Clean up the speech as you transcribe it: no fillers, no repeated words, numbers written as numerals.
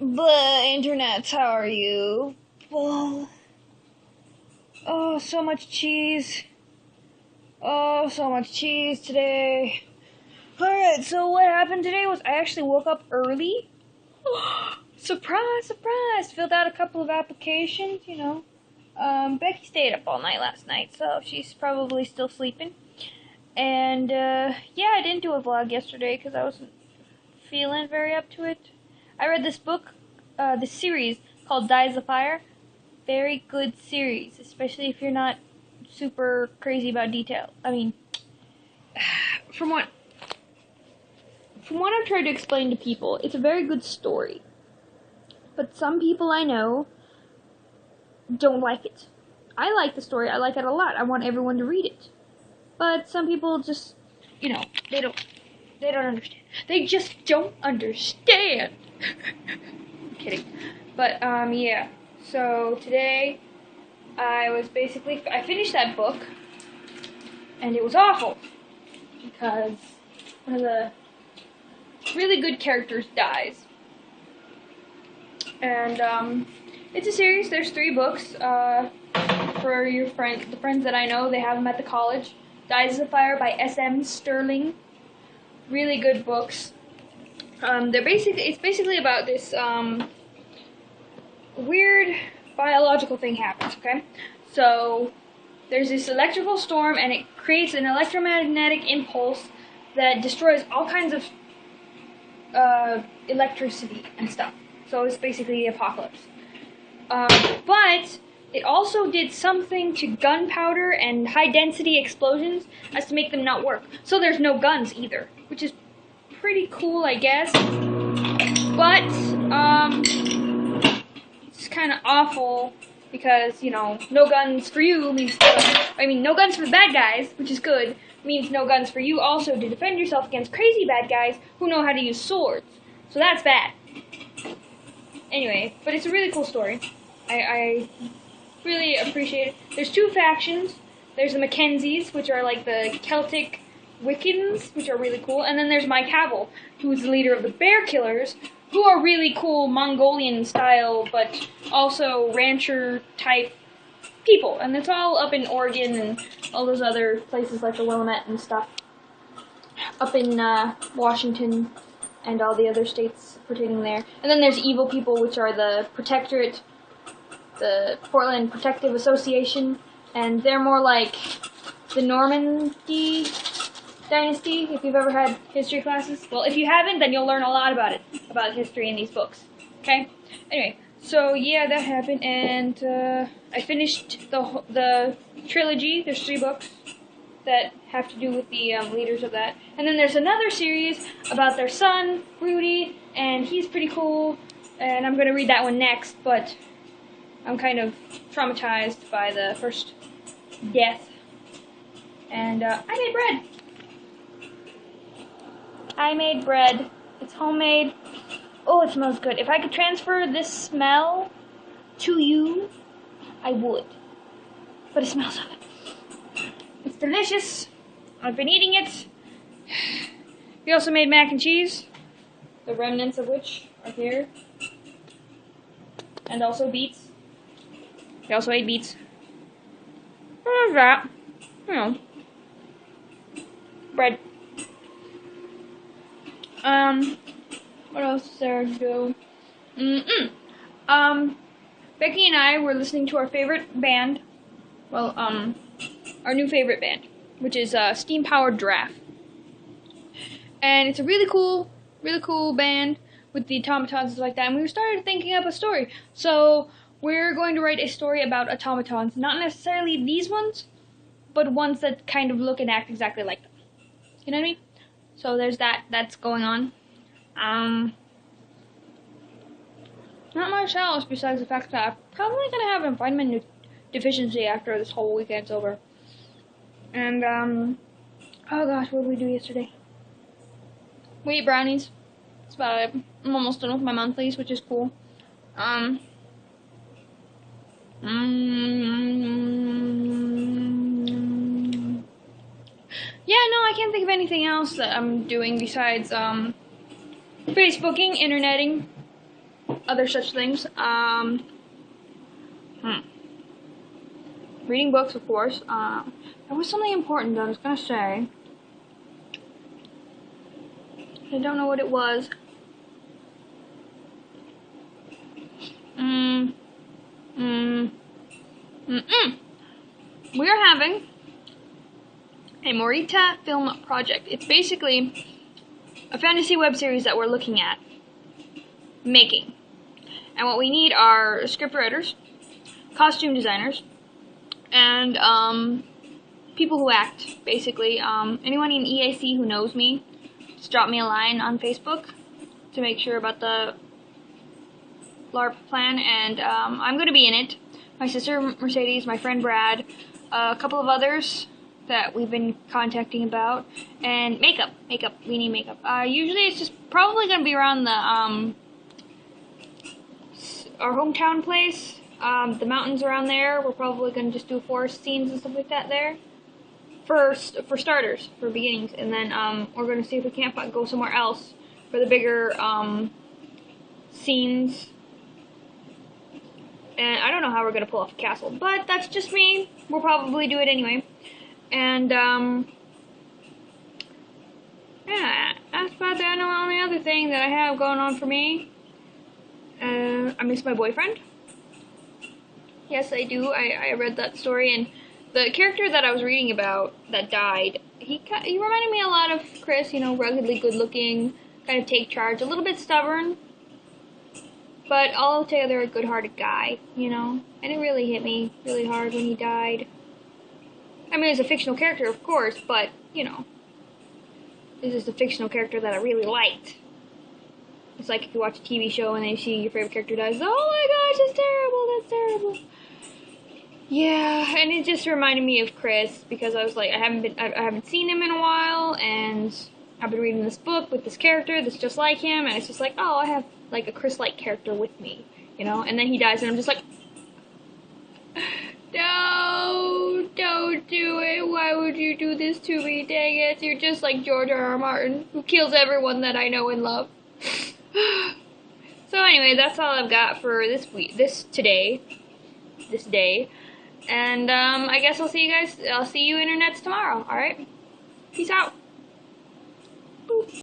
Blah, internets, how are you? Blah. Oh, so much cheese. Oh, so much cheese today. Alright, so what happened today was I actually woke up early. Surprise, surprise! Filled out a couple of applications, you know. Becky stayed up all night last night, so she's probably still sleeping. And, yeah, I didn't do a vlog yesterday because I wasn't feeling very up to it. I read this book, this series called Dies of Fire. Very good series, especially if you're not super crazy about detail. I mean, from what I've tried to explain to people, it's a very good story. But some people I know don't like it. I like the story, I like it a lot. I want everyone to read it. But some people just, you know, they don't understand. They just don't understand. I'm kidding. But, yeah. So, today, I finished that book, and it was awful. Because one of the really good characters dies. And, it's a series. There's 3 books. For the friends that I know, they have them at the college. Dies of Fire by S.M. Sterling. Really good books. It's basically about this, weird biological thing happens, okay? So, there's this electrical storm, and it creates an electromagnetic impulse that destroys all kinds of, electricity and stuff. So it's basically the apocalypse. But it also did something to gunpowder and high-density explosions as to make them not work. So there's no guns either, which is pretty cool, I guess. But, it's kind of awful because, you know, no guns for you means, no guns for the bad guys, which is good, means no guns for you also to defend yourself against crazy bad guys who know how to use swords. So that's bad. Anyway, but it's a really cool story. I really appreciate it. There's 2 factions. There's the Mackenzies, which are like the Celtic Wiccans, which are really cool. And then there's Mike Havel, who is the leader of the Bear Killers, who are really cool Mongolian style, but also rancher-type people. And it's all up in Oregon and all those other places like the Willamette and stuff. Up in Washington and all the other states pertaining there. And then there's evil people, which are the Protectorate, the Portland Protective Association, and they're more like the Normandy dynasty, if you've ever had history classes. Well, if you haven't, then you'll learn a lot about it, about history in these books. Okay? Anyway, so yeah, that happened, and I finished the trilogy. There's 3 books that have to do with the leaders of that. And then there's another series about their son, Rudy, and he's pretty cool, and I'm going to read that one next, but I'm kind of traumatized by the first death. And I made bread. I made bread. It's homemade. Oh, it smells good. If I could transfer this smell to you, I would. But it smells so good. It's delicious. I've been eating it. We also made mac and cheese, the remnants of which are here. And also beets. We also ate beets. What was that? You know. Bread. What else is there to do? Becky and I were listening to our favorite band. Well, our new favorite band, which is Steam Powered Giraffe. And it's a really cool band with the automatons and stuff like that. And we started thinking up a story. So we're going to write a story about automatons. Not necessarily these ones, but ones that kind of look and act exactly like them. You know what I mean? So there's that's going on. Not much else besides the fact that I'm probably going to have a vitamin deficiency after this whole weekend's over. And, oh gosh, what did we do yesterday? We ate brownies. That's about it. I'm almost done with my monthlies, which is cool. Yeah, no, I can't think of anything else that I'm doing besides, Facebooking, interneting, other such things. Reading books, of course. There was something important that I was gonna say. I don't know what it was. We are having a Morita Film Project. It's basically a fantasy web series that we're looking at making. And what we need are script writers, costume designers, and people who act, basically. Anyone in EAC who knows me, just drop me a line on Facebook to make sure about the LARP plan, and I'm going to be in it. My sister Mercedes, my friend Brad, a couple of others that we've been contacting about, and makeup, we need makeup. Usually it's just probably going to be around the, our hometown place, the mountains around there. We're probably going to just do forest scenes and stuff like that there, for starters, for beginnings, and then we're going to see if we can't go somewhere else for the bigger scenes. And I don't know how we're going to pull off a castle, but that's just me. We'll probably do it anyway. And, yeah, that's about the only other thing that I have going on for me. I miss my boyfriend. Yes, I do. I read that story, and the character that I was reading about that died, he reminded me a lot of Chris, you know, ruggedly good-looking, kind of take charge, a little bit stubborn, but altogether a good-hearted guy, you know? And it really hit me really hard when he died. I mean, it's a fictional character, of course, but, you know, this is a fictional character that I really liked. It's like if you watch a TV show and then you see your favorite character dies, oh my gosh, that's terrible, that's terrible. Yeah, and it just reminded me of Chris, because I was like, I haven't seen him in a while, and I've been reading this book with this character that's just like him, and it's just like, oh, I have like a Chris-like character with me, you know? And then he dies, and I'm just like, no, don't do it. Why would you do this to me? Dang it, you're just like George R.R. Martin, who kills everyone that I know and love. So anyway, that's all I've got for this week, this day. And I guess I'll see you internets tomorrow, alright? Peace out. Boop.